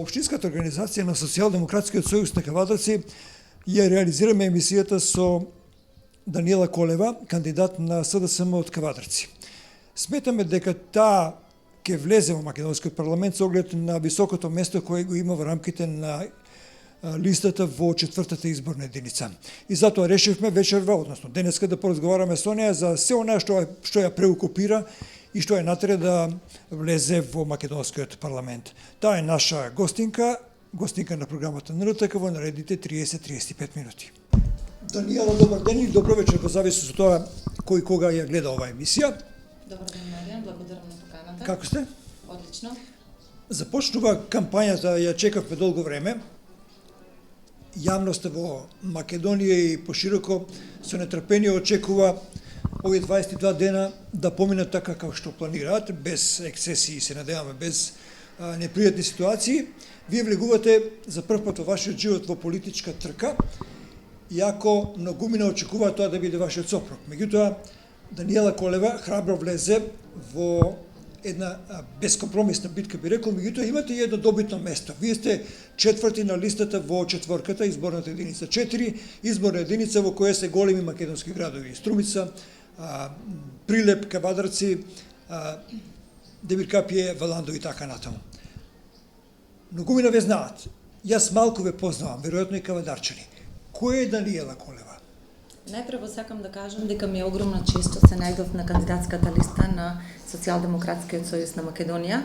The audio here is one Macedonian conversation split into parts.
општинската организација на Социјалдемократскиот сојуз на Кавадарци ја реализираме емисијата со Даниела Колева, кандидат на СДСМ од Кавадарци. Сметаме дека таа ќе влезе во македонскиот парламент со оглед на високото место кое го има во рамките на листата во четвртата изборна единица. И затоа решивме вечерва, односно денеска, да поразговараме со неа за се она што ја преокупира и што е натре да влезе во македонскиот парламент. Таа е наша гостинка на програмата на НРТК во наредните 30-35 минути. Даниела, добар ден и добро вечер, во зависност од тоа кој кога ја гледа оваа емисија. Добар ден, Маријан, благодарам на поканата. Како сте? Одлично. Започнува кампањата, ја чекавме долго време. Јавноста во Македонија и пошироко со нетрпение очекува овие 22 дена да поминат така како што планираат, без ексцесии, се надеваме, без непријатни ситуации. Вие влегувате за прв пат во вашиот живот во политичка трка, иако многумина очекуваат тоа да биде вашиот сопруг. Меѓутоа, Даниела Колева храбро влезе во една бескомпромисна битка, би рекол, меѓутоа имате и едно добитно место. Вие сте четврти на листата во четворката, изборната единица 4, изборна единица во која се големи македонски градови: Струмица, Прилеп, Кавадарци, Демиркапије, Валандо и така натаму. Многумина ве знаат. Јас малку ве познавам, веројатно и кавадарчани. Кој е Даниела Колева? Најпрво сакам да кажам дека ми е огромна чест што се најдов на кандидатската листа на Социјалдемократскиот сојуз на Македонија.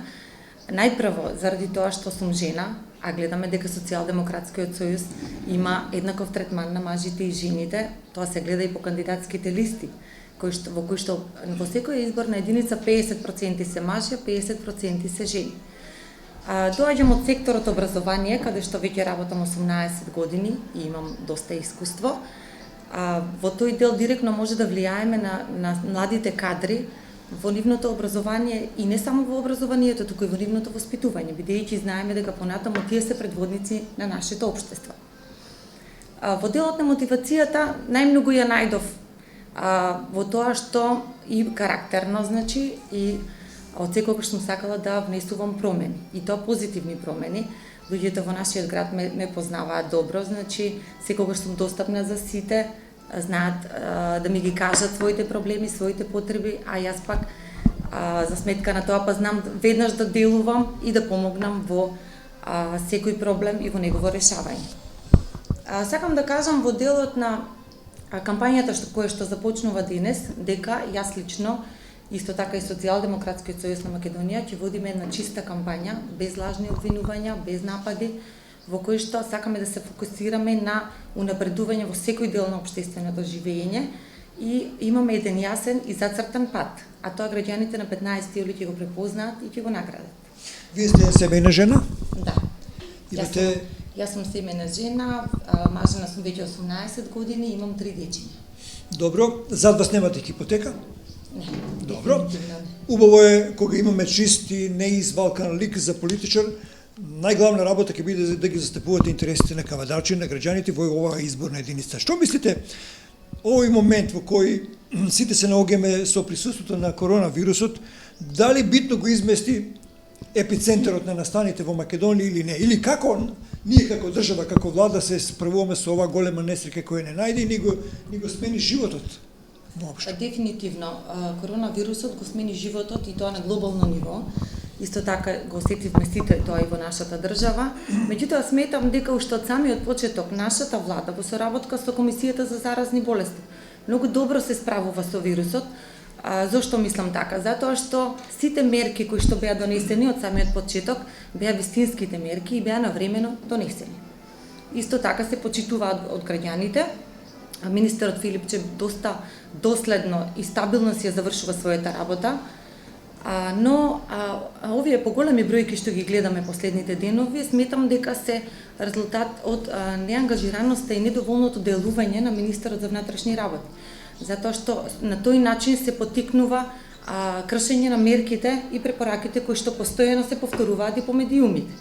Најпрво заради тоа што сум жена, а гледаме дека Социјалдемократскиот сојуз има еднаков третман на мажите и жените, тоа се гледа и по кандидатските листи, во кои што во секоја изборна единица 50% се мажи, 50% се жени. Доаѓам од секторот образование, каде што веќе работам 18 години и имам доста искуство. Во тој дел директно може да влијаеме на младите кадри во нивното образование и не само во образованието, туку и во нивното воспитување, бидејќи знаеме дека понатаму тие се предводници на нашето општество. Во делот на мотивацијата најмногу ја најдов во тоа што и карактерно, значи, и од секогаш сум сакала да внесувам промени, и тоа позитивни промени. Луѓето во нашиот град ме познаваат добро, значи секогаш сум достапна за сите, знаат да ми ги кажат своите проблеми, своите потреби, а јас пак за сметка на тоа па знам веднаш да делувам и да помогнам во секој проблем и во негово решавање. Сакам да кажам во делот на кампањата што започнува денес, дека јас лично, исто така и Социјалдемократскиот сојуз на Македонија, ќе водиме една чиста кампања, без лажни обвинувања, без напади, во кои што сакаме да се фокусираме на унапредување во секој дел на општественото живење и имаме еден јасен и зацртан пат, а тоа граѓаните на 15 јули ќе го препознаат и ќе го наградат. Вие сте семејна жена? Да. Јас сум семејна жена, мажена сум веќе 18 години и имам 3 дечиња. Добро, зад вас немате хипотека? Не. Добро. Убаво е кога имаме чист и неизвалкан лик за политичар. Најглавна работа ќе биде да ги застапувате интересите на кавадарчи, на граѓаните во оваа изборна единица. Што мислите овој момент во кој сите се наоѓаме со присуството на коронавирусот, дали битно го измести епицентарот на настаните во Македонија или не? Или како ние како држава, како влада се справуваме со оваа голема несреќа која не најде и ни го смени животот? Дефинитивно, коронавирусот го смени животот и тоа на глобално ниво. Исто така го осетивме сите тоа и во нашата држава. Меѓутоа сметам дека уште од самиот почеток нашата влада во соработка со Комисијата за заразни болести многу добро се справува со вирусот. Зошто мислам така? Затоа што сите мерки кои што беа донесени од самиот почеток беа вистинските мерки и беа навремено донесени. Исто така се почитуваат од граѓаните. Министерот Филипче доста доследно и стабилно си ја завршува својата работа, но овие поголеми бројки што ги гледаме последните денови, сметам дека се резултат од неангажираноста и недоволното делување на министерот за внатрешни работи. Затоа што на тој начин се поттикнува кршење на мерките и препораките кои што постојано се повторуваат и по медиумите.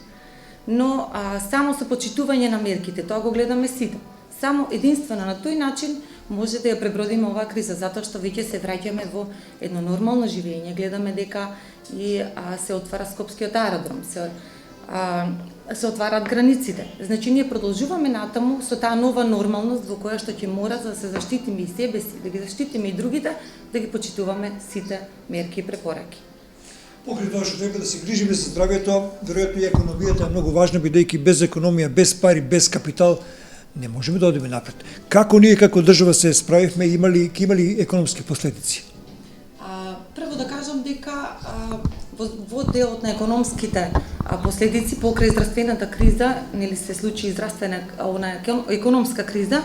Но само со почитување на мерките, тоа го гледаме сите. Само единствено на тој начин може да ја пребродиме оваа криза, затоа што веќе се враќаме во едно нормално живење. Гледаме дека и се отвара Скопскиот аеродром, се се отварат границите. Значи ние продолжуваме натаму со таа нова нормалност во која што ќе мора за да се заштитиме и себе си, да ги заштитиме и другите, да ги почитуваме сите мерки и препораки. Покрај тоа што треба да се грижиме за здравјето, веројатно и економијата е многу важна, бидејќи без економија, без пари, без капитал не можеме да одиме напред. Како ние како држава се справивме и имали економски последици? Прво да кажам дека во делот на економските последици покрај здравствената криза, нели се случи економска криза,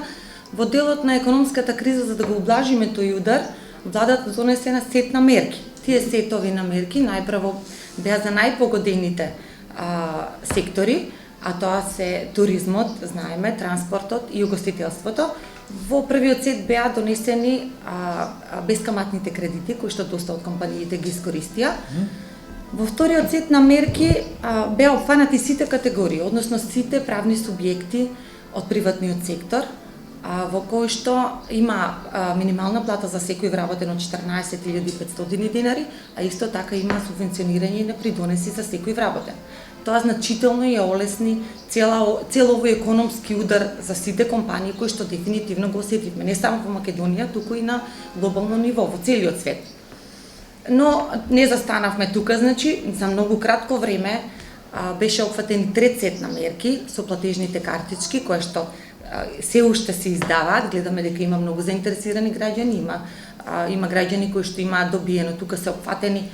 во делот на економската криза за да го облажиме тој удар, владата донесе на сет на мерки. Тие сетови на мерки најпрво беа за најпогодените сектори, а тоа се туризмот, знаеме, транспортот и угостителството. Во првиот сет беа донесени бескаматните кредити, кои што доста од компаниите ги искористија. Во вториот сет на мерки беа опфанати сите категории, односно сите правни субјекти од приватниот сектор, во кој што има минимална плата за секој вработен од 14.500 динари, а исто така има субвенционирање на придонеси за секој вработен. Тоа значително ја олесни цел овој економски удар за сите компании кои што дефинитивно го осетивме, не само во Македонија, туку и на глобално ниво, во целиот свет. Но не застанавме тука, значи, за многу кратко време беше опфатен трет сет на мерки со платежните картички, кои што се уште се издаваат, гледаме дека има многу заинтересирани граѓани, има граѓани кои што имаат добиено, тука се опфатени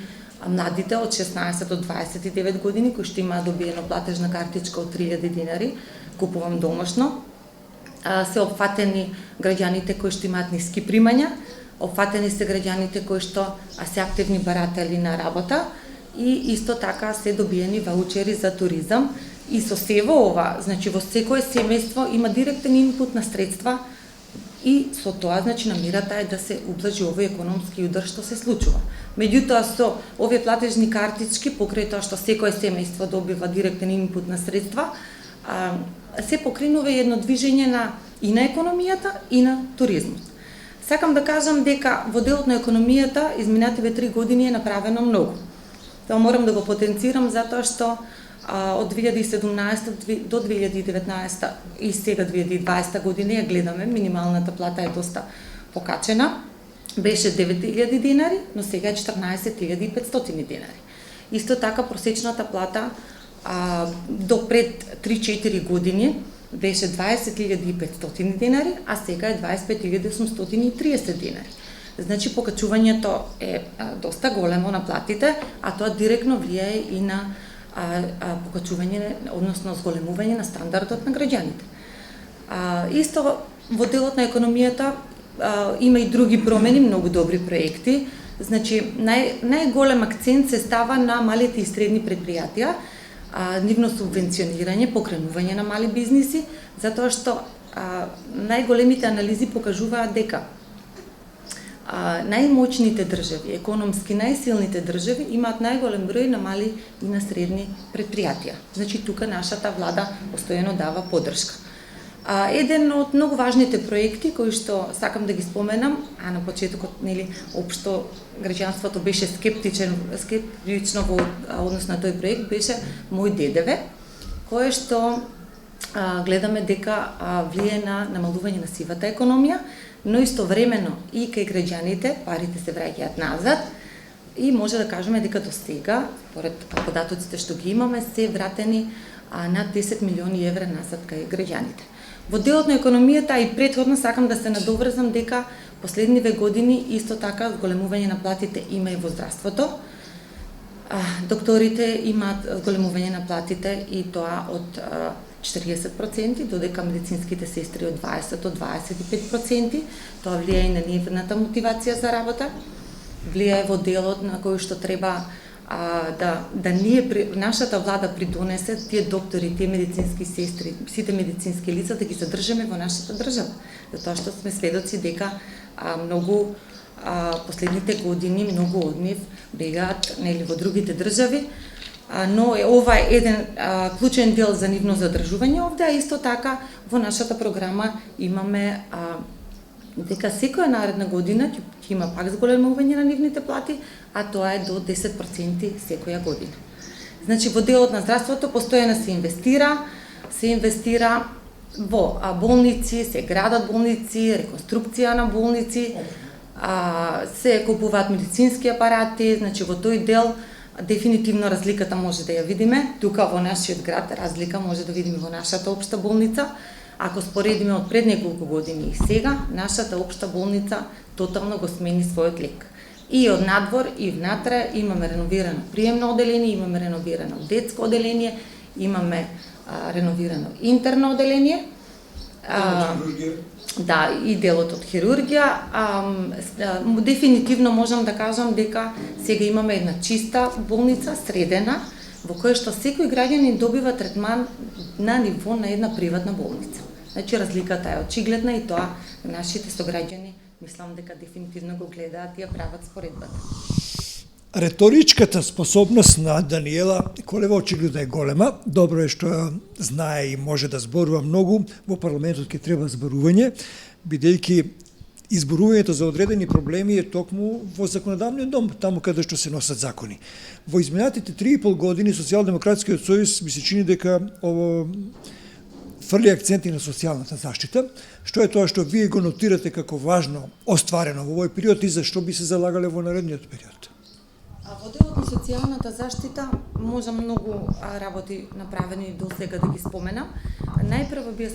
младите од 16 до 29 години кои што имаат добиено платежна картичка од 3000 динари, купувам домашно, се опфатени граѓаните кои што имаат ниски примања, опфатени се граѓаните кои што се активни баратели на работа и исто така се добиени ваучери за туризам. И со сево ова, значи во секое семејство има директен инпут на средства и со тоа, значи, намерата е да се ублажи овој економски удар што се случува. Меѓутоа, со овие платежни картички, покрај тоа што секое семејство добива директен инпут на средства, се покренува едно движење и на економијата и на туризмот. Сакам да кажам дека во делот на економијата изминативе 3 години е направено многу. Тоа морам да го потенцирам затоа што од 2017 до 2019 и сега 2020 година ја гледаме, минималната плата е доста покачена. Беше 9.000 динари, но сега е 14.500 динари. Исто така просечната плата до пред 3-4 години беше 20.500 динари, а сега е 25.830 динари. Значи покачувањето е доста големо на платите, а тоа директно влијае и на покачување, односно зголемување на стандардот на граѓаните. Исто во делот на економијата има и други промени, многу добри проекти. Значи, најголем акцент се става на малите и средни предпријатија, нивно субвенционирање, покренување на мали бизниси, затоа што најголемите анализи покажуваат дека најмоćните држави, економски најсилните држави имаат најголем број на мали и на средни предпријатија. Значи тука нашата влада постојано дава поддршка. Еден од многу важните проекти кои што сакам да ги споменам, а на почетокот нели општо граѓанството беше скептично во однос на тој проект, беше Мој ДДВ, кое што гледаме дека влие на намалување на сивата економија, но истовремено и кај граѓаните парите се враќаат назад и може да кажеме дека до сега, според податоците што ги имаме, се вратени над 10 милиони евра назад кај граѓаните. Во делот на економијата и претходно сакам да се надоврзам дека последниве години исто така зголемување на платите има и во здравството. Докторите имаат зголемување на платите и тоа од 40%, додека медицинските сестри од 20 до 25%. Тоа влијае и на нивната мотивација за работа, влијае во делот на кој што треба да нашата влада придонесе тие доктори, тие медицински сестри, сите медицински лица да ги задржиме во нашата држава. Затоа што сме сведоци дека многу последните години многу од нив бегаат нели во другите држави, но ова е еден клучен дел за нивно задржување овде, а исто така во нашата програма имаме дека секоја наредна година ќе има пак зголемување на нивните плати, а тоа е до 10% секоја година. Значи во делот на здравството постојано се инвестира во болници, се градат болници, реконструкција на болници, се купуваат медицински апарати, значи во тој дел дефинитивно разликата може да ја видиме. Тука во нашиот град разлика може да видиме во нашата општа болница. Ако споредиме од пред неколку години и сега, нашата општа болница тотално го смени својот лик. И од надвор и внатре имаме реновирано приемно оделение, имаме реновирано детско оделение, имаме реновирано интерно оделение. Да, и делот од хирургија. Дефинитивно можам да кажам дека сега имаме една чиста болница, средена, во која што секој граѓанин добива третман на ниво на една приватна болница. Значи разликата е очигледна и тоа нашите сограѓани мислам дека дефинитивно го гледаат и ја прават споредбата. Реторичката способност на Даниела Колева очигледно е голема. Добро е што ја знае и може да зборува многу. Во парламентот ќе треба зборување, бидејќи изборувањето за одредени проблеми е токму во законодавниот дом, таму каде што се носат закони. Во изминатите 3,5 години Социјалдемократскиот сојуз ми се чини дека ово фрли акценти на социјалната заштита, што е тоа што вие го нотирате како важно остварено во овој период и за што би се залагале во наредниот период? Во делот на социјалната заштита може многу работи направени до сега да ги споменам. Најпрво би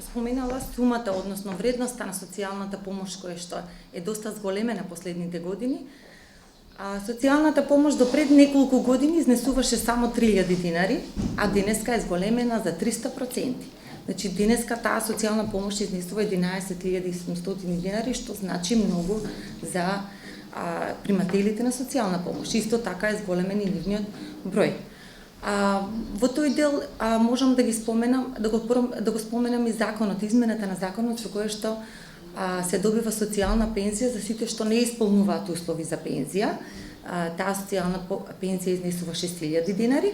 споменала сумата, односно вредноста на социјалната помош која што е доста зголемена последните години. Социјалната помош до пред неколку години изнесуваше само 3000 динари, а денеска е зголемена за 300%. Значи денеска таа социјална помош изнесува 11.700 динари, што значи многу за примателите на социјална помош. Исто така е зголемен и нивниот број. Во тој дел можам да ги споменам, да го споменам и законот, измената на законот со која што се добива социјална пензија за сите што не исполнуваат услови за пензија. Таа социјална пензија изнесува 6000 динари.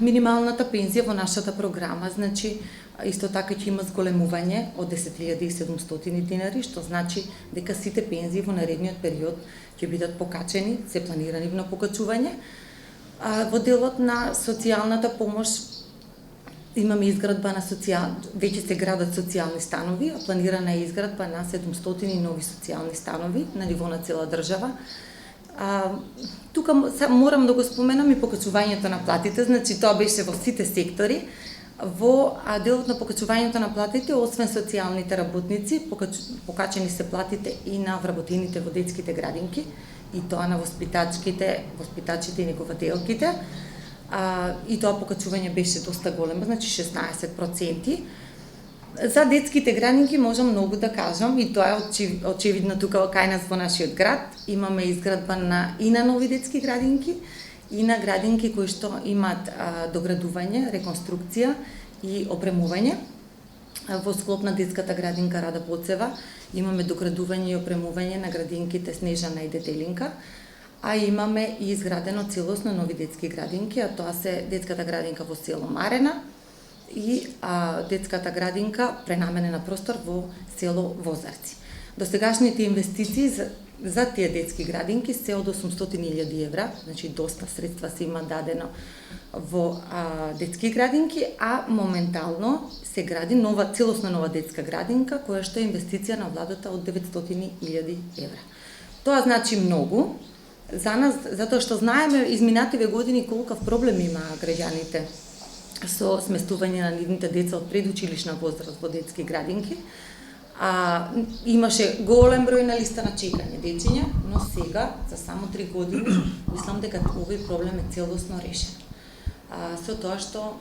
Минималната пензија во нашата програма, значи, исто така ќе има зголемување од 10.700 динари, што значи дека сите пензии во наредниот период ќе бидат покачени, се планира нивно покачување. Во делот на социјалната помош имаме изградба на веќе се градат социјални станови, а планирана е изградба на 700 нови социјални станови на ниво на цела држава. Тука морам да го споменам и покачувањето на платите, значи тоа беше во сите сектори. Во делот на покачувањето на платите, освен социјалните работници, покачени се платите и на вработените во детските градинки, и тоа на воспитачите и негователките. И тоа покачување беше доста големо, значи 16%. За детските градинки можам многу да кажам, и тоа е очевидно тука кај нас во нашиот град. Имаме изградба и на нови детски градинки, и на градинки кои што имаат доградување, реконструкција и опремување. Во склоп на детската градинка Рада Боцева имаме доградување и опремување на градинките Снежана и Детелинка, а имаме и изградено целосно нови детски градинки, а тоа се детската градинка во село Марена и детската градинка пренаменена простор во село Возарци. Досегашните инвестиции за тие детски градинки се од 800.000 евра, значи доста средства се има дадено во детски градинки, а моментално се гради целосно нова детска градинка, која што е инвестиција на владата од 900.000 евра. Тоа значи многу за нас, затоа што знаеме изминативе години колкав проблем има граѓаните со сместување на нивните деца од предучилишна возраст во детски градинки. Имаше голем број на листа на чекање дечиња, но сега, за само 3 години, мислам дека овој проблем е целосно решен. Со тоа што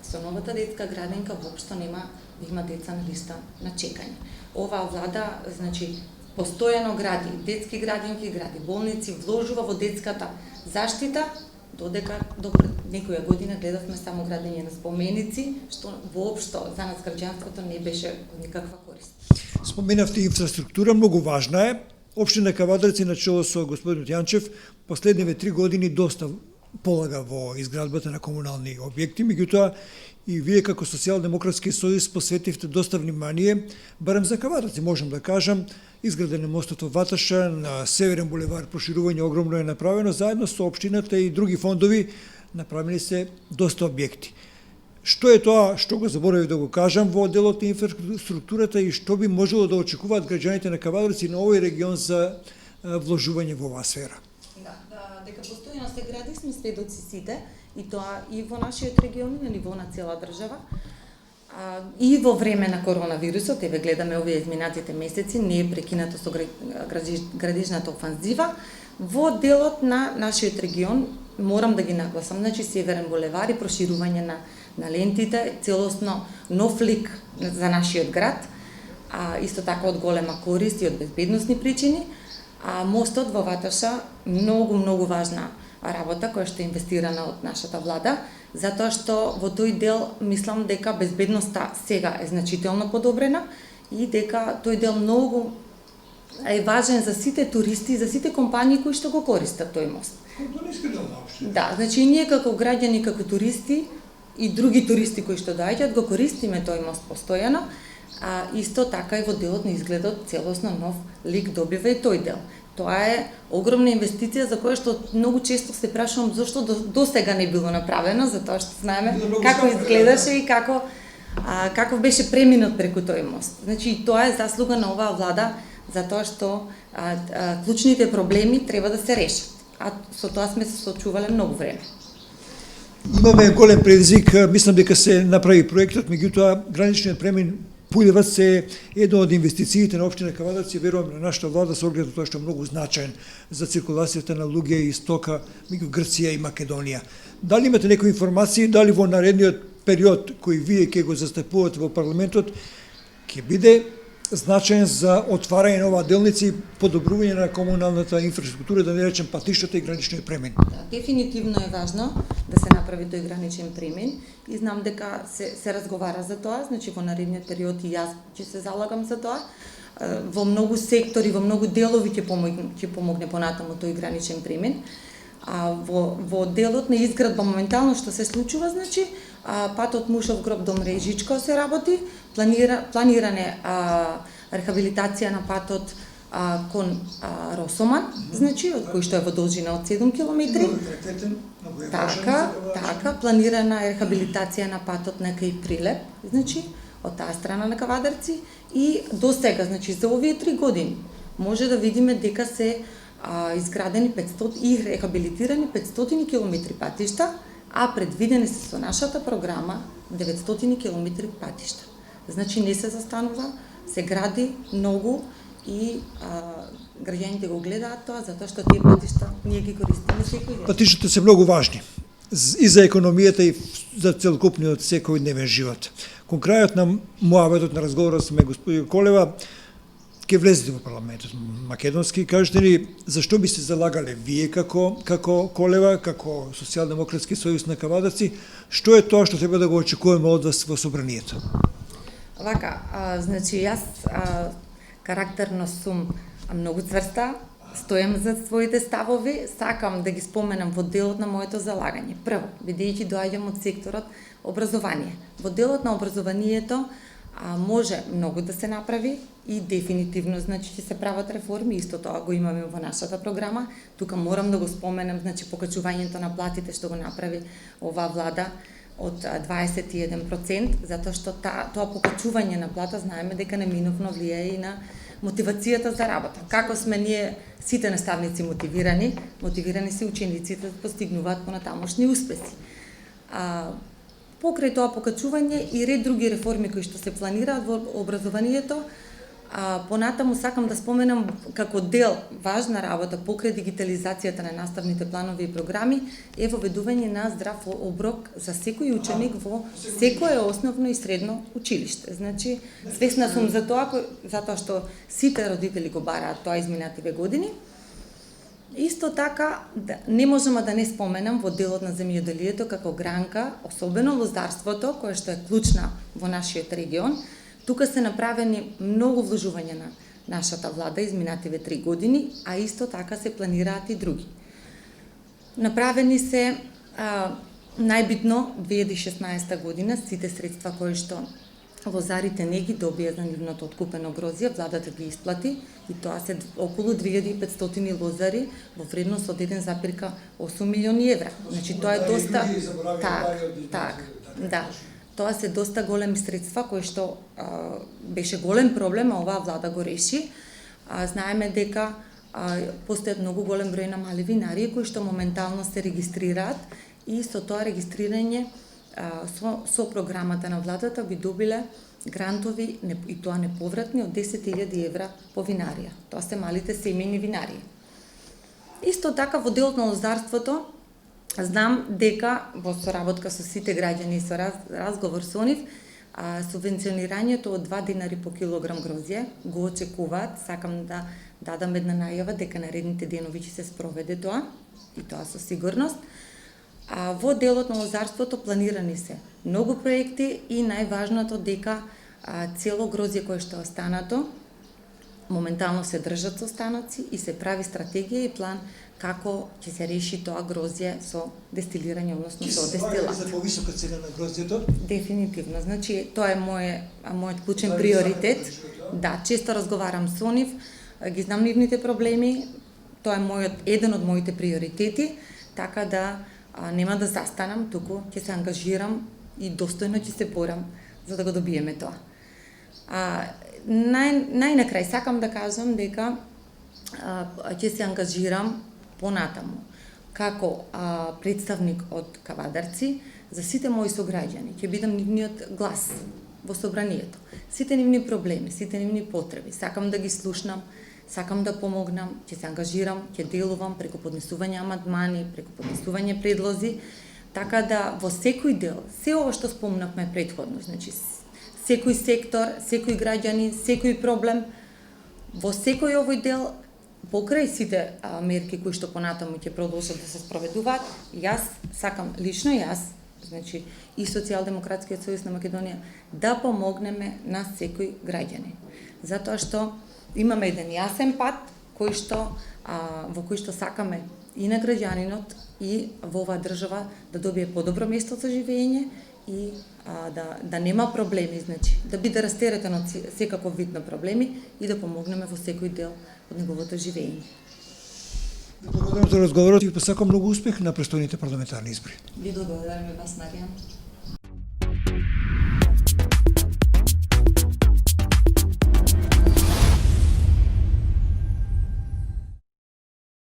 со новата детска градинка воопшто има деца на листа на чекање. Оваа влада, значи, постојано гради детски градинки, гради болници, вложува во детската заштита, додека до некоја година гледавме само градење на споменици, што воопшто за нас граѓанството не беше од никаква корист. Споменавте инфраструктура, многу важна е. Општина Кавадарци на чело со господинот Јанчев последниве 3 години доста полага во изградбата на комунални објекти, меѓутоа и вие како Социјалдемократски сојуз посветивте доста внимание барем за Кавадарци, можам да кажам, изграден е мостот во Ваташа, на Северен булевар проширување огромно е направено, заедно со општината и други фондови направени се доста објекти. Што е тоа што го заборавив да го кажам во делот на инфраструктурата и што би можело да очекуваат граѓаните на Кавадарци и на овој регион за вложување во оваа сфера? Дека постојано се гради сме сведоци сите, и тоа и во нашиот регион, на ниво на цела држава. И во време на коронавирусот, еве гледаме овие изминатите месеци, не е прекинато со градежната офанзива. Во делот на нашиот регион, морам да ги нагласам, значи Северен булевар и проширување на лентите, целосно нов лик за нашиот град, исто така од голема корист и од безбедносни причини. Мостот во Ваташа, многу важна работа која што е инвестирана од нашата влада, затоа што во тој дел мислам дека безбедноста сега е значително подобрена и дека тој дел многу е важен за сите туристи, за сите компании кои што го користат тој мост. Да, значи ние како граѓани, како туристи и други туристи кои што доаѓаат го користиме тој мост постојано. Исто така и во делот на изгледот целосно нов лик добива и тој дел. Тоа е огромна инвестиција за која што многу често се прашувам зошто до сега не било направено, затоа што знаеме како изгледаше и како беше преминат преку тој мост. Значи тоа е заслуга на оваа влада, затоа што клучните проблеми треба да се решат. Со тоа сме се соочувале многу време. Имаме голем предизвик, мислам дека се направи проектот, меѓутоа граничниот премин Пулевац е едно од инвестициите на општина Кавадарци, верувам на нашата влада со оглед на тоа што е многу значаен за циркулацијата на луѓе и стока меѓу Грција и Македонија. Дали имате некои информации, дали во наредниот период кој вие ќе го застапувате во парламентот ќе биде значаен за отварање на оваа делница и подобрување на комуналната инфраструктура, да не речем патиштата и граничниот премин? Да, дефинитивно е важно да се направи тој граничен премин и знам дека се разговара за тоа, значи во наредниот период и јас ќе се залагам за тоа. Во многу сектори, во многу делови ќе помогне понатаму тој граничен премин. Во делот на изградба моментално што се случува, значи патот Мушов гроб до Мрежичко се работи, планиране рехабилитација на патот кон Росоман, значи од кој што е во должина од 7 километри. Така, планирана е рехабилитација на патот на кај Прилеп, значи од таа страна на Кавадарци и до сега, значи за овие 3 години може да видиме дека се изградени 500 и рехабилитирани 500 километри патишта, предвидени се со нашата програма 900 километри патишта. Значи не се застанува, се гради многу и граѓаните го гледаат тоа затоа што тие патишта ние ги користиме секој ден. Патиштата се многу важни и за економијата и за целокупниот секојдневен живот. Кон крајот на муабетот на разговорот со господин Колева, ќе влезете во парламентот македонски, кажете ни зашто би се залагале вие како Колева, како Социјалдемократски сојуз на Кавадарци, што е тоа што треба да го очекуваме од вас во собранието? Вака, значи јас карактерно сум многу цврста, стојам за своите ставови, сакам да ги споменам во делот на моето залагање. Прво, бидејќи доаѓам од секторот образование. Во делот на образованието може многу да се направи и дефинитивно значи ќе се прават реформи, исто тоа го имаме во нашата програма. Тука морам да го споменам, значи покачувањето на платите што го направи оваа влада од 21%, затоа што тоа покачување на плата знаеме дека неминовно влијае и на мотивацијата за работа. Како сме ние сите наставници мотивирани се учениците да постигнуваат понатамошни успеси. Покрај тоа покачување и ред други реформи кои што се планираат во образованието, понатаму сакам да споменам како дел важна работа покрај дигитализацијата на наставните планови и програми е воведување на здрав оброк за секој ученик во секое основно и средно училиште. Значи, свесна сум за тоа, затоа што сите родители го бараат тоа изминативе години. Исто така, не можеме да не споменам во делот на земјоделието како гранка, особено лоздарството, кое што е клучна во нашиот регион. Тука се направени многу вложувања на нашата влада изминативе 3 години, а исто така се планираат и други. Направени се најбитно 2016 година сите средства кои што лозарите не ги добија за нивното откупено грозје, владата ги исплати и тоа се околу 2500 лозари во вредност од 1,8 милиони евра. Значи тоа е доста да. Тоа се доста големи средства кои што беше голем проблем, а оваа влада го реши. Знаеме дека постојат многу голем број на мали винари кои што моментално се регистрираат и со тоа регистрирање со програмата на владата би добиле грантови и тоа неповратни од 10.000 евра по винарија. Тоа се малите семејни винарии. Исто така во делот на лозарството знам дека во соработка со сите граѓани и со разговор со нив, субвенционирањето од 2 динари по килограм грозје го очекуваат. Сакам да дадам една најава дека наредните денови ќе се спроведе тоа и тоа со сигурност. Во делот на лозарството планирани се многу проекти и најважното дека цело грозје кое што е останато моментално се држат со останоци и се прави стратегија и план како ќе се реши тоа грозје со дестилирање, односно со дестилат. За повисока цена на гроздјето? Дефинитивно, значи тоа е мојот клучен приоритет. Да, често разговарам со нив, ги знам нивните проблеми, тоа е еден од моите приоритети, така да нема да застанам, туку ќе се ангажирам и достојно ќе се борам за да го добиеме тоа. Најнакрај сакам да кажам дека ќе се ангажирам понатаму како представник од кавадарци за сите мои сограѓани. Ќе бидам нивниот глас во собранието. Сите нивни проблеми, сите нивни потреби, сакам да ги слушнам, сакам да помогнам, ќе се ангажирам, ќе делувам преку поднесување амандмани, преку поднесување предлози, така да во секој дел, се ова што спомнавме претходно, значи секој сектор, секој граѓанин, секој проблем, во секој овој дел, покрај сите мерки кои што понатаму ќе продолжат да се спроведуваат, јас сакам лично значи и Социјалдемократскиот сојуз на Македонија да помогнеме на секој граѓанин. Затоа што имаме еден јасен пат во кој што сакаме и на граѓанинот и во оваа држава да добие подобро место за живење и да нема проблеми, значи да биде растеретен од секаков вид на проблеми и да помогнеме во секој дел од неговото живење. Благодарам за разговорот и посакам многу успех на престојните парламентарни избори. Ви благодарам и вас, Маријан.